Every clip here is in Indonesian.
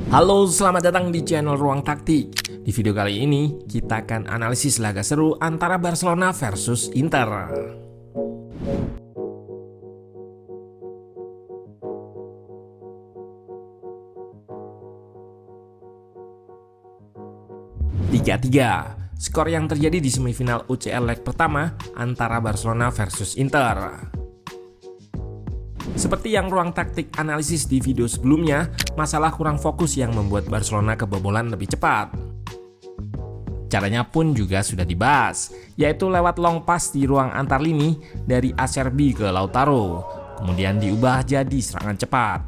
Halo, selamat datang di channel Ruang Taktik. Di video kali ini, kita akan analisis laga seru antara Barcelona versus Inter. Tiga, skor yang terjadi di semifinal UCL leg pertama antara Barcelona versus Inter. Seperti yang Ruang Taktik analisis di video sebelumnya, masalah kurang fokus yang membuat Barcelona kebobolan lebih cepat. Caranya pun juga sudah dibahas, yaitu lewat long pass di ruang antar lini dari Acerbi ke Lautaro, kemudian diubah jadi serangan cepat.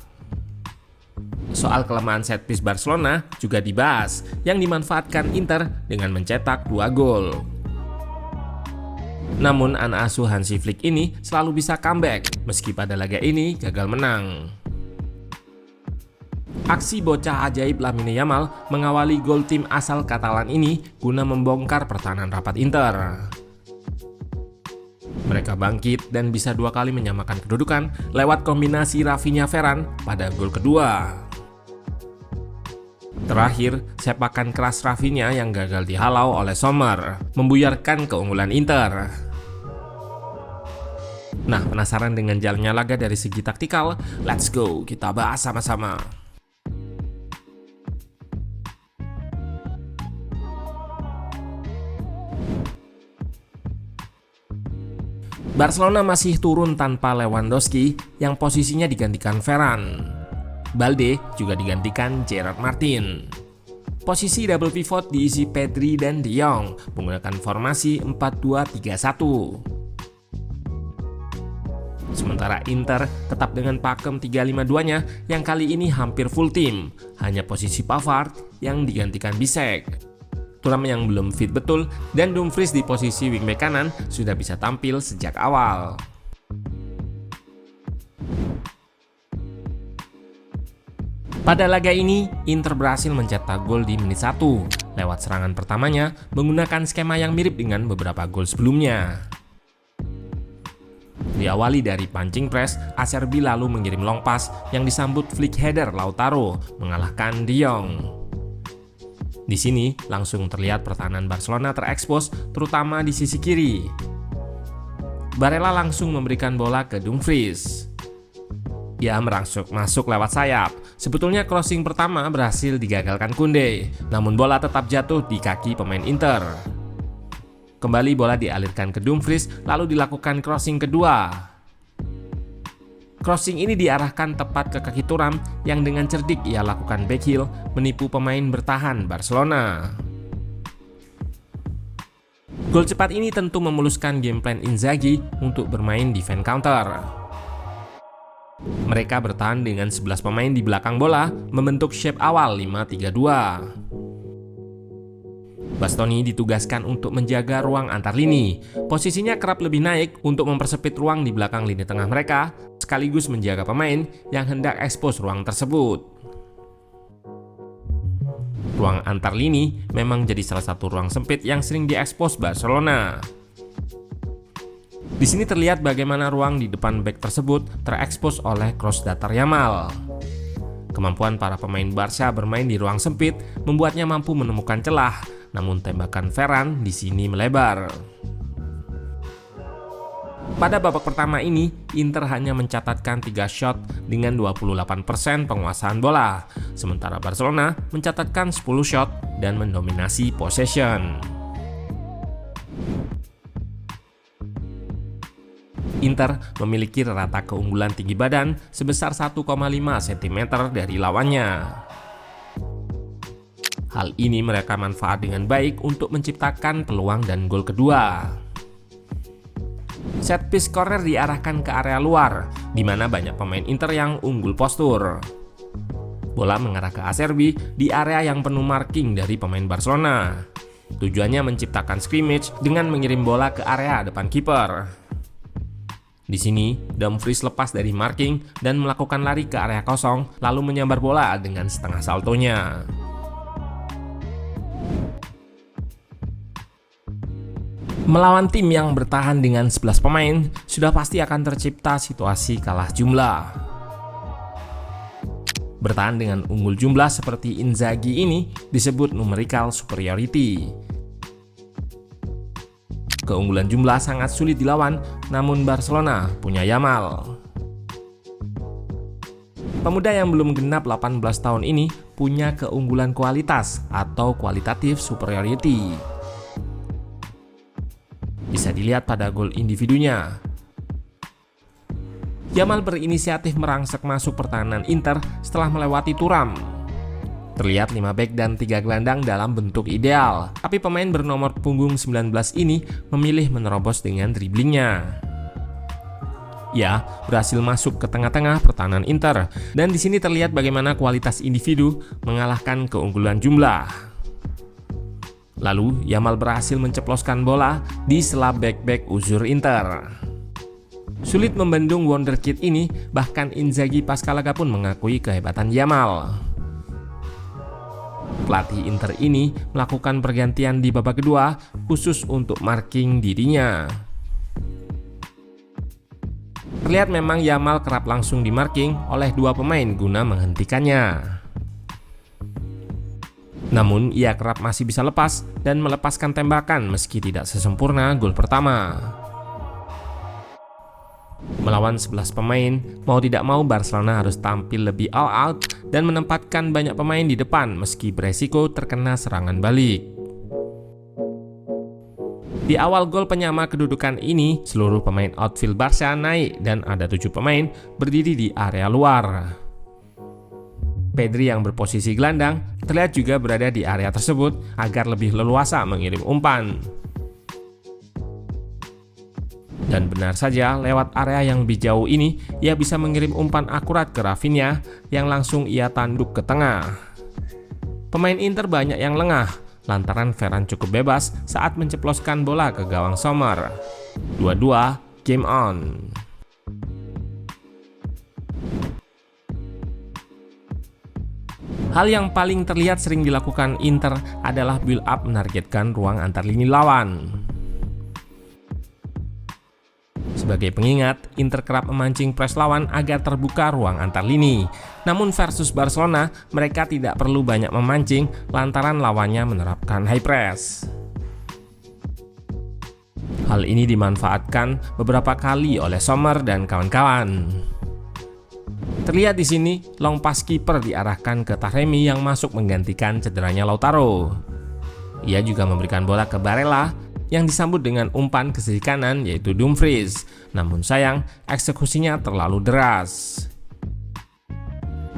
Soal kelemahan set piece Barcelona juga dibahas, yang dimanfaatkan Inter dengan mencetak 2 gol. Namun anak asuh Hansi Flick ini selalu bisa comeback meski pada laga ini gagal menang. Aksi bocah ajaib Lamine Yamal mengawali gol tim asal Katalan ini guna membongkar pertahanan rapat Inter. Mereka bangkit dan bisa 2 kali menyamakan kedudukan lewat kombinasi Rafinha Varane pada gol kedua. Terakhir, sepakan keras Rafinha yang gagal dihalau oleh Sommer membuyarkan keunggulan Inter. Nah, penasaran dengan jalannya laga dari segi taktikal? Let's go, kita bahas sama-sama. Barcelona masih turun tanpa Lewandowski yang posisinya digantikan Varane. Balde juga digantikan Gerard Martin. Posisi double pivot diisi Pedri dan De Jong menggunakan formasi 4-2-3-1. Sementara Inter tetap dengan pakem 3-5-2-nya yang kali ini hampir full tim, hanya posisi Pavard yang digantikan Bisek. Thuram yang belum fit betul dan Dumfries di posisi wingback kanan sudah bisa tampil sejak awal. Pada laga ini, Inter berhasil mencetak gol di menit 1 lewat serangan pertamanya menggunakan skema yang mirip dengan beberapa gol sebelumnya. Diawali dari pancing press, Acerbi lalu mengirim long pass yang disambut flick header Lautaro mengalahkan De Jong. Di sini langsung terlihat pertahanan Barcelona terekspos terutama di sisi kiri. Barella langsung memberikan bola ke Dumfries. Dia merangsuk masuk lewat sayap. Sebetulnya crossing pertama berhasil digagalkan Koundé, namun bola tetap jatuh di kaki pemain Inter. Kembali bola dialirkan ke Dumfries, lalu dilakukan crossing kedua. Crossing ini diarahkan tepat ke kaki Thuram yang dengan cerdik ia lakukan backheel menipu pemain bertahan Barcelona. Gol cepat ini tentu memuluskan game plan Inzaghi untuk bermain defense counter. Mereka bertahan dengan 11 pemain di belakang bola, membentuk shape awal 5-3-2. Bastoni ditugaskan untuk menjaga ruang antar lini. Posisinya kerap lebih naik untuk mempersempit ruang di belakang lini tengah mereka, sekaligus menjaga pemain yang hendak ekspos ruang tersebut. Ruang antar lini memang jadi salah satu ruang sempit yang sering diekspos Barcelona. Di sini terlihat bagaimana ruang di depan bek tersebut terekspos oleh cross datar Yamal. Kemampuan para pemain Barca bermain di ruang sempit membuatnya mampu menemukan celah, namun tembakan Varane di sini melebar. Pada babak pertama ini, Inter hanya mencatatkan 3 shot dengan 28% penguasaan bola, sementara Barcelona mencatatkan 10 shot dan mendominasi possession. Inter memiliki rata keunggulan tinggi badan sebesar 1,5 cm dari lawannya. Hal ini mereka manfaat dengan baik untuk menciptakan peluang dan gol kedua. Set piece corner diarahkan ke area luar, di mana banyak pemain Inter yang unggul postur. Bola mengarah ke Acerbi di area yang penuh marking dari pemain Barcelona. Tujuannya menciptakan scrimmage dengan mengirim bola ke area depan kiper. Di sini, Dumfries lepas dari marking dan melakukan lari ke area kosong, lalu menyambar bola dengan setengah saltonya. Melawan tim yang bertahan dengan 11 pemain, sudah pasti akan tercipta situasi kalah jumlah. Bertahan dengan unggul jumlah seperti Inzaghi ini disebut numerical superiority. Keunggulan jumlah sangat sulit dilawan, namun Barcelona punya Yamal. Pemuda yang belum genap 18 tahun ini punya keunggulan kualitas atau qualitative superiority. Bisa dilihat pada gol individunya. Yamal berinisiatif merangsek masuk pertahanan Inter setelah melewati Thuram. Terlihat 5 bek dan 3 gelandang dalam bentuk ideal, tapi pemain bernomor punggung 19 ini memilih menerobos dengan driblingnya. Ia berhasil masuk ke tengah-tengah pertahanan Inter, dan di sini terlihat bagaimana kualitas individu mengalahkan keunggulan jumlah. Lalu Yamal berhasil menceploskan bola di sela bek-bek uzur Inter. Sulit membendung wonderkid ini, bahkan Inzaghi pasca laga pun mengakui kehebatan Yamal. Pelatih Inter ini melakukan pergantian di babak kedua khusus untuk marking dirinya. Terlihat memang Yamal kerap langsung dimarking oleh 2 pemain guna menghentikannya. Namun ia kerap masih bisa lepas dan melepaskan tembakan meski tidak sesempurna gol pertama. Melawan 11 pemain, mau tidak mau Barcelona harus tampil lebih all out dan menempatkan banyak pemain di depan meski beresiko terkena serangan balik. Di awal gol penyama kedudukan ini, seluruh pemain outfield Barca naik dan ada 7 pemain berdiri di area luar. Pedri yang berposisi gelandang terlihat juga berada di area tersebut agar lebih leluasa mengirim umpan. Dan benar saja, lewat area yang lebih jauh ini, ia bisa mengirim umpan akurat ke Rafinha yang langsung ia tanduk ke tengah. Pemain Inter banyak yang lengah, lantaran Ferran cukup bebas saat menceploskan bola ke gawang Sommer. 2-2, game on. Hal yang paling terlihat sering dilakukan Inter adalah build up menargetkan ruang antar lini lawan. Sebagai pengingat, Inter kerap memancing press lawan agar terbuka ruang antar lini. Namun versus Barcelona, mereka tidak perlu banyak memancing lantaran lawannya menerapkan high press. Hal ini dimanfaatkan beberapa kali oleh Sommer dan kawan-kawan. Terlihat di sini, long pass kiper diarahkan ke Taremi yang masuk menggantikan cederanya Lautaro. Ia juga memberikan bola ke Barella yang disambut dengan umpan ke sisi kanan yaitu Dumfries. Namun sayang, eksekusinya terlalu deras.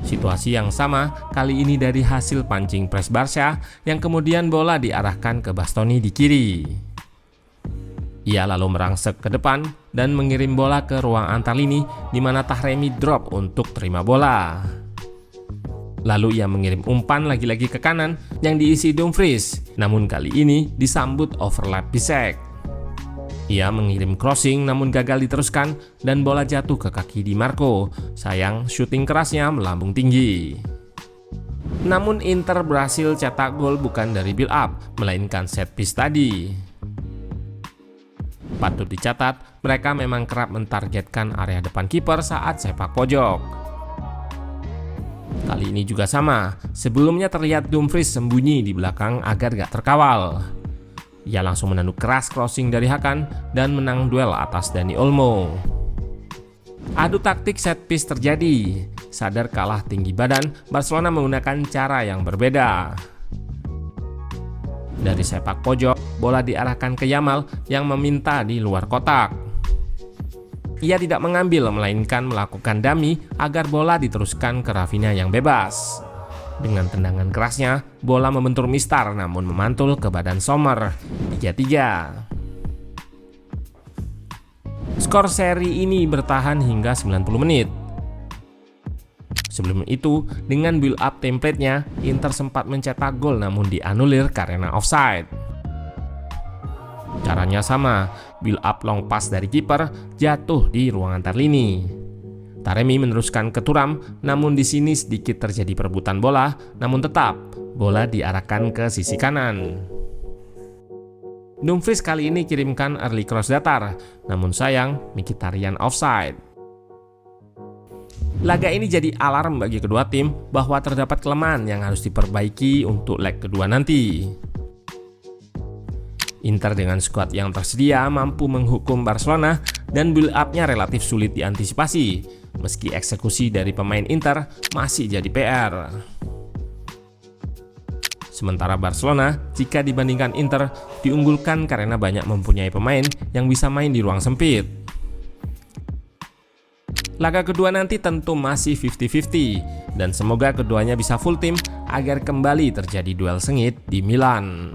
Situasi yang sama kali ini dari hasil pancing press Barca yang kemudian bola diarahkan ke Bastoni di kiri. Ia lalu merangsek ke depan dan mengirim bola ke ruang antar lini di mana Taremi drop untuk terima bola. Lalu ia mengirim umpan lagi-lagi ke kanan yang diisi Dumfries, namun kali ini disambut overlap Bisek. Ia mengirim crossing namun gagal diteruskan dan bola jatuh ke kaki Di Marco. Sayang, syuting kerasnya melambung tinggi. Namun Inter berhasil cetak gol bukan dari build up, melainkan set piece tadi. Patut dicatat, mereka memang kerap mentargetkan area depan kiper saat sepak pojok. Kali ini juga sama, sebelumnya terlihat Dumfries sembunyi di belakang agar gak terkawal. Ia langsung menanduk keras crossing dari Hakan dan menang duel atas Dani Olmo. Adu taktik set piece terjadi. Sadar kalah tinggi badan, Barcelona menggunakan cara yang berbeda. Dari sepak pojok, bola diarahkan ke Yamal yang meminta di luar kotak. Ia tidak mengambil, melainkan melakukan dummy agar bola diteruskan ke Rafinha yang bebas. Dengan tendangan kerasnya, bola membentur mistar namun memantul ke badan Sommer. 3-3. Skor seri ini bertahan hingga 90 menit. Sebelum itu, dengan build up template-nya, Inter sempat mencetak gol namun dianulir karena offside. Caranya sama, build up long pass dari kiper jatuh di ruang antar lini. Taremi meneruskan ke Thuram, namun di sini sedikit terjadi perebutan bola, namun tetap bola diarahkan ke sisi kanan. Dumfries kali ini kirimkan early cross datar, namun sayang Mkhitaryan offside. Laga ini jadi alarm bagi kedua tim bahwa terdapat kelemahan yang harus diperbaiki untuk leg kedua nanti. Inter dengan skuad yang tersedia mampu menghukum Barcelona dan build up-nya relatif sulit diantisipasi, meski eksekusi dari pemain Inter masih jadi PR. Sementara Barcelona, jika dibandingkan Inter, diunggulkan karena banyak mempunyai pemain yang bisa main di ruang sempit. Laga kedua nanti tentu masih 50-50, dan semoga keduanya bisa full tim agar kembali terjadi duel sengit di Milan.